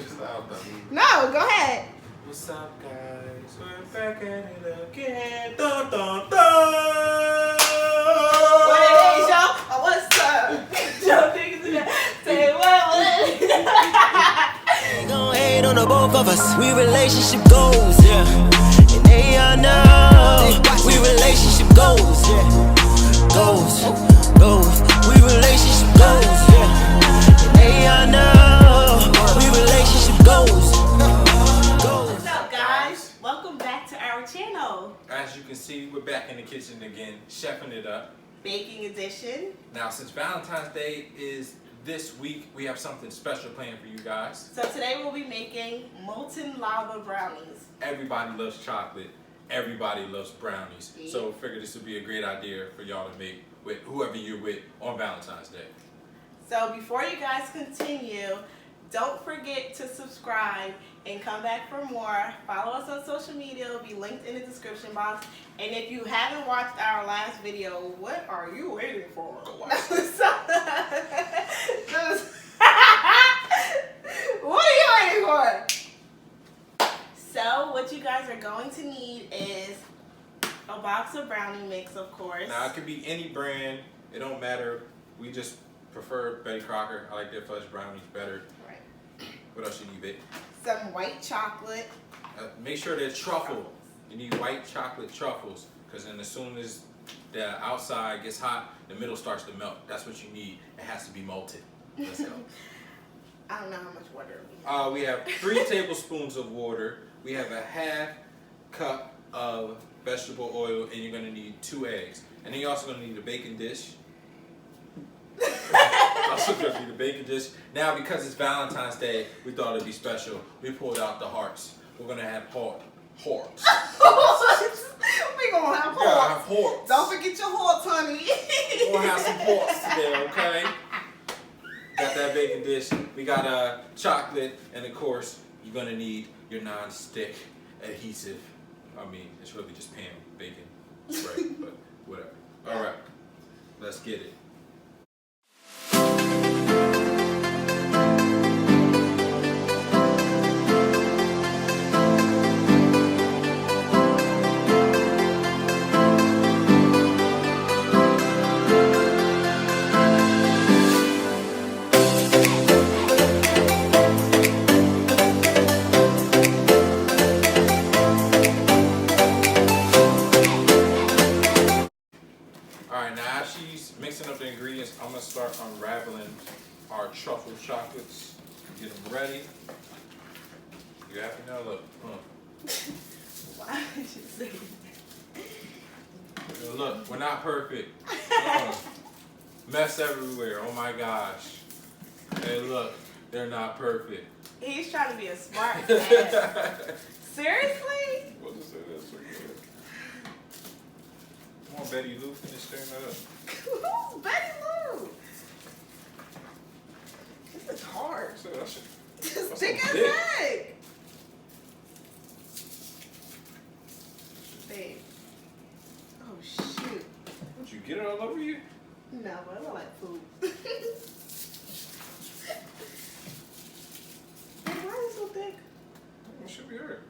this out though. No, go ahead. What's up, guys? We're back at it again. Dun, dun, dun. What it is, y'all? What's up? Y'all niggas in there. Say what? Gon' hate on the both of us. We relationship goals, yeah. And they all know we relationship goals, yeah. Goals. We relationship goals, yeah. And they all know we relationship goals. What's up, guys? Welcome back to our channel. As you can see, we're back in the kitchen again, chefing it up. Baking edition. Now, since Valentine's Day is this week, we have something special planned for you guys. So today we'll be making molten lava brownies. Everybody loves chocolate. Everybody loves brownies. Yeah. So figure this would be a great idea for y'all to make with whoever you're with on Valentine's Day. So before you guys continue, don't forget to subscribe and come back for more. Follow us on social media. It'll be linked in the description box. And if you haven't watched our last video, what are you waiting for? Go watch it. What are you waiting for? So what you guys are going to need is a box of brownie mix, of course. Now, it could be any brand. It don't matter. We just prefer Betty Crocker. I like their fudge brownies better. Right. What else you need, babe? Some white chocolate. Make sure they're truffle. You need white chocolate truffles, because then as soon as the outside gets hot, the middle starts to melt. That's what you need. It has to be molten. Let's go. I don't know how much water we have. We have 3 tablespoons of water. We have a half cup of vegetable oil, and you're gonna need 2 eggs. And then you're also gonna need a baking dish. Also gonna need a baking dish. Now, because it's Valentine's Day, we thought it'd be special. We pulled out the hearts. We're gonna have hearts. We gonna have We gotta hearts. have hearts. Don't forget your hearts, honey. We're gonna have some hearts today, okay? Got that baking dish. We got chocolate, and of course, you're gonna need your non-stick adhesive. I mean, it's really just pan bacon spray, but whatever. All right, let's get it. Mixing up the ingredients, I'm going to start unraveling our truffle chocolates. Get them ready. You happy now? Look. Why did you say that? Look, we're not perfect. Mess everywhere. Oh my gosh. Hey, look. They're not perfect. He's trying to be a smart dad. Seriously? We'll just say that's so good. Come on, Betty Lou, finish stirring that up. Who's Betty Lou? This is hard. So that shit, Just that's stick so his thick. egg. Babe. Oh, shoot. Would you get it all over you? No, but I don't like food. Babe, why is it so thick? What should be hurt?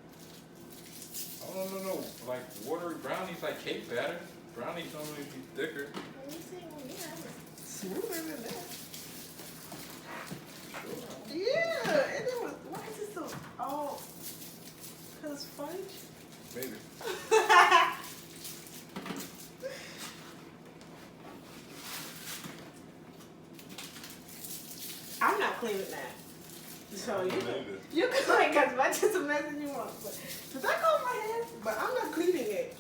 I don't know. Like watery brownies, like cake batter. Brownies normally be thicker. Let me see. Well, yeah, it's smoother than that. Sure. Yeah, and it was. Why is it so? Oh, cause fudge. Maybe. I'm not cleaning that. So you Maybe. you can like as much as a mess as you want. But does that go on my hand? But I'm not cleaning it.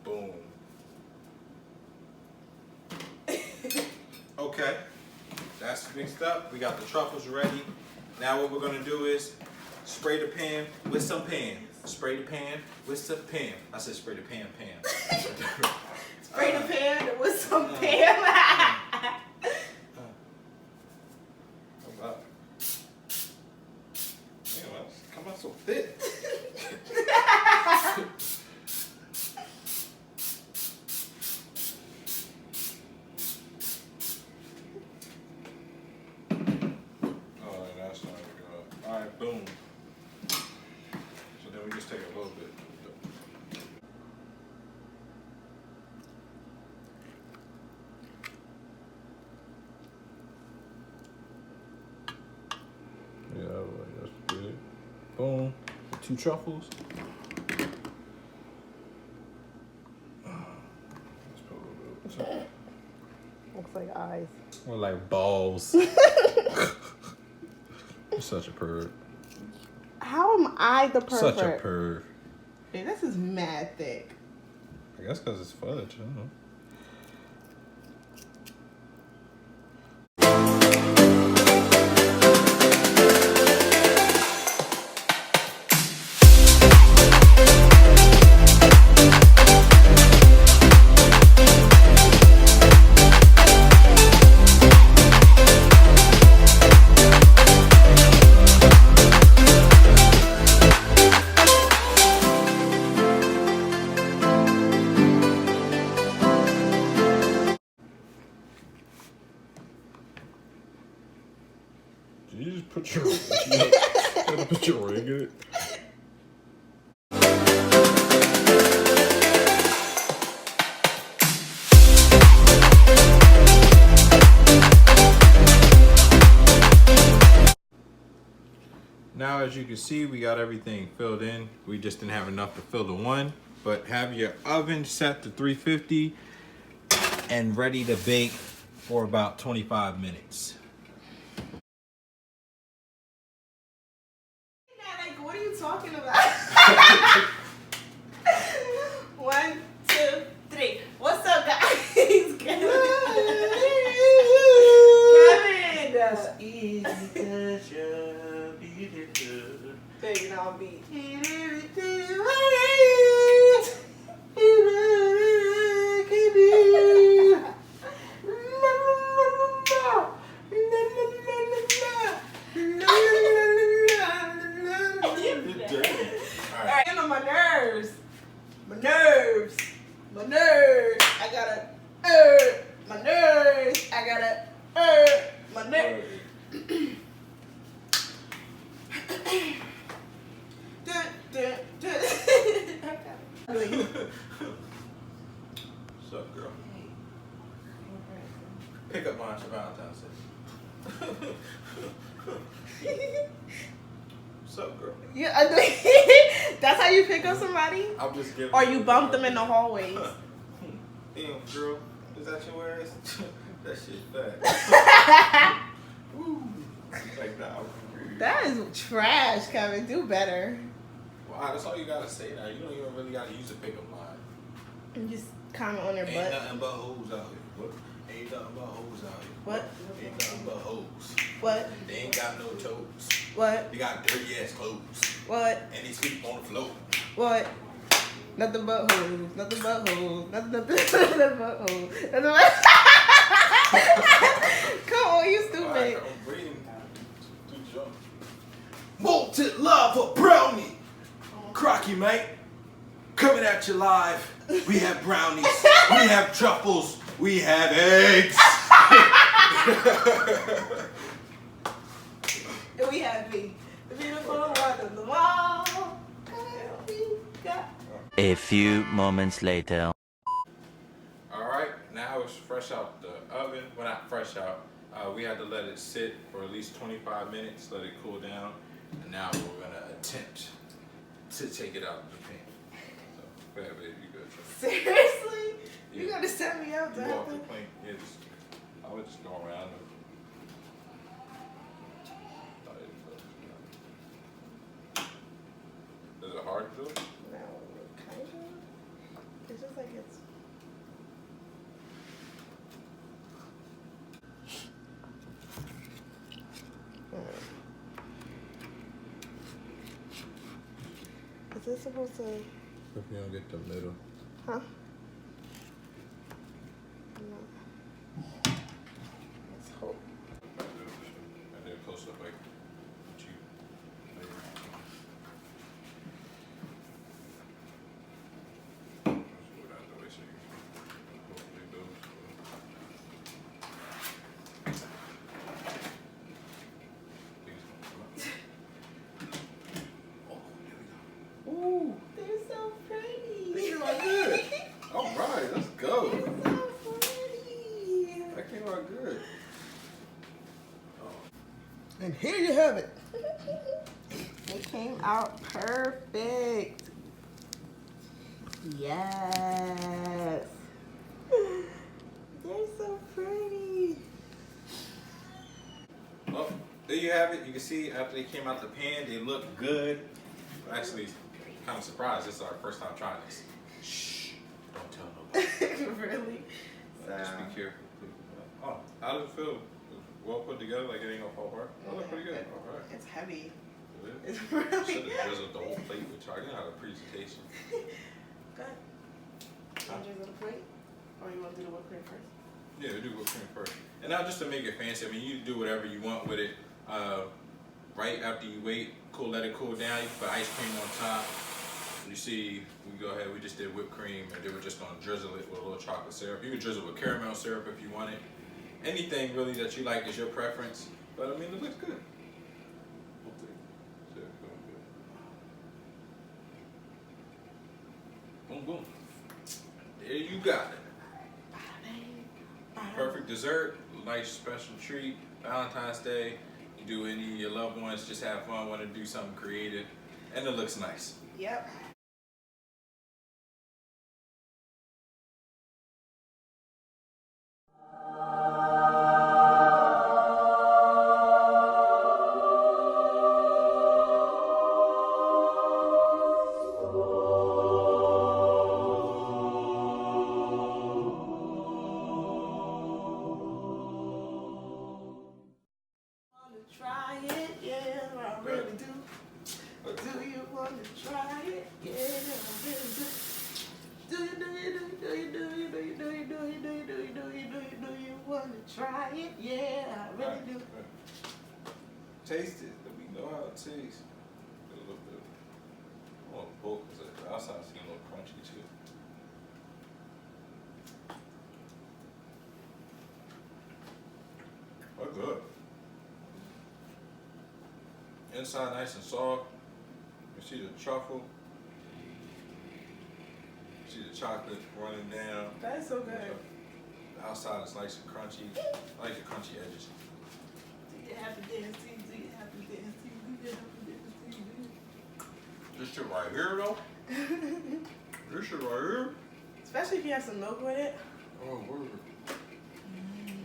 Boom. Okay. That's mixed up. We got the truffles ready. Now what we're gonna do is spray the pan with some pan. Spray the pan with some pan. I said spray the pan. Spray the pan with some pan. How about? Damn, that's come out so thick. Alright, boom. So then we just take a little bit. Yeah, that's good. Boom. 2 truffles. Let's put a little bit. Looks like eyes. Or like balls. You're such a perv. How am I the pervert? Such a perv. Hey, this is mad thick. I guess because it's fudge. I don't know. Did you just put your put your ring in it? Now, as you can see, we got everything filled in. We just didn't have enough to fill the one, but have your oven set to 350 and ready to bake for about 25 minutes. Like, what are you talking about? 1, 2, 3. What's up, guys? Kevin. It's easy 'cause you're beautiful. Baby, now I'll be. Alright, get on my nerves. My nerves. My nerves. I gotta. My nerves. I gotta. My nerves. What's up, girl? Pick up lines for Valentine's Day. What's up, girl? Yeah, that's how you pick up somebody? I'm just giving. Or you bump them in the hallways? Damn, girl. Is that your ass? That shit fat. Woo. Like, nah. That is trash, Kevin. Do better. Wow, that's all you gotta say now. You don't even really gotta use a pickup line. And just comment on their Ain't butt. nothing but hoes out here. What? Ain't nothing but hoes out here. What? Ain't nothing but hoes. What? They ain't got no toes. What? They got dirty ass clothes. What? And they sleep on the floor. What? Nothing but hoes. Nothing but hoes. Nothing but hoes. Nothing but. Come on, you stupid. Alright, I'm breathing. Too drunk. Molten lava brownie. Crocky, mate. Coming at you live. We have brownies. We have truffles. We have eggs. And we have the beautiful one of the wall. A few moments later. Alright, now it's fresh out the oven. Well, not fresh out. We had to let it sit for at least 25 minutes, let it cool down. And now we're going to attempt to take it out of the pan. So, go ahead, baby, you good. Seriously? You Yeah. gotta set me up to You have off to. the plane. Yeah, I would just go around. Is it hard to do? No, kind of. It's just like it's. Is this supposed to? If you don't get the middle. Huh? No. Let's hope. And then close up like you. And here you have it. It came out perfect. Yes. They're so pretty. Well, there you have it. You can see after they came out the pan, they look good. Actually, kind of surprised. This is our first time trying this. Shh. Don't tell nobody. Really? Just be careful. Oh, how does it feel? Well put together, like it ain't gonna fall apart? Oh, that's pretty good. All right. It's heavy. It is. It's really Should have good. drizzled the whole plate with chocolate. You know how the presentation. Good. You want to drizzle the plate? Or you want to do the whipped cream first? Yeah, we do whipped cream first. And not just to make it fancy. I mean, you do whatever you want with it. Right after you let it cool down, you put ice cream on top. You see, we go ahead, we just did whipped cream, and then we're just gonna drizzle it with a little chocolate syrup. You can drizzle with caramel syrup if you want it. Anything really that you like is your preference. But I mean, it looks good. Boom, boom. There you got it. Perfect dessert, nice special treat, Valentine's Day. You do any of your loved ones, just have fun, want to do something creative, and it looks nice. Yep. Try it, yeah, I really do. Do you want to try it? Yeah, I really do. Do you want to try it? Yeah, I really do. Taste it. Let me know how it tastes. A little bit. I want both because the outside seems a little crunchy too. Oh, good. Inside nice and soft. You see the truffle. You see the chocolate running down. That is so good. The outside is nice and crunchy. I like the crunchy edges. Do you have to dance? Do you have to dance? Do you have to dance? This shit right here though. This shit right here. Especially if you have some milk with it. Oh, word.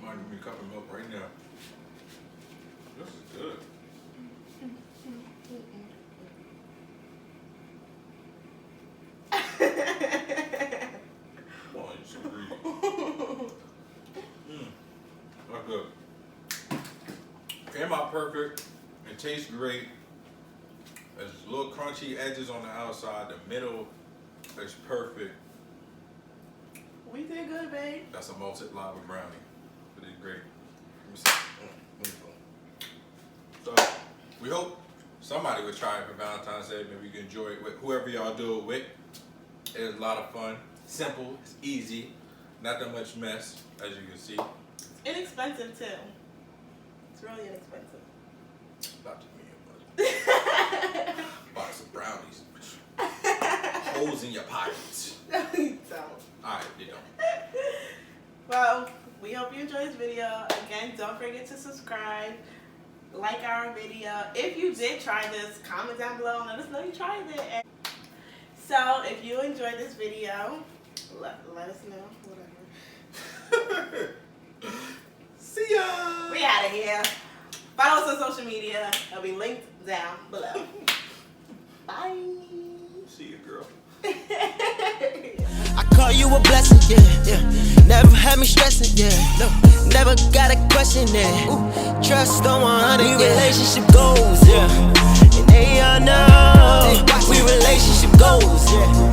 Might give me a cup of milk right now. This is good. Come on, you're so greedy. That's good. Came out perfect. It tastes great. There's little crunchy edges on the outside. The middle is perfect. We did good, babe. That's a malted lava brownie. It is great. Let me see. So, we hope somebody would try it for Valentine's Day. Maybe you can enjoy it with whoever y'all do it with. It's a lot of fun. Simple. It's easy. Not that much mess, as you can see. Inexpensive, too. It's really inexpensive. Not to me, but box of brownies. Holes in your pockets. No, you don't. Alright, you don't. Well, we hope you enjoyed this video. Again, don't forget to subscribe, like our video. If you did try this, comment down below and let us know you tried it. And so, if you enjoyed this video, let us know. Whatever. See ya! We out of here. Follow us on social media. It'll be linked down below. Bye. See you, girl. I call you a blessing, yeah. Never had me stressing, yeah. No, never got a question, yeah. Ooh, trust on 100, we relationship goals, yeah. And they all know we relationship goals, yeah.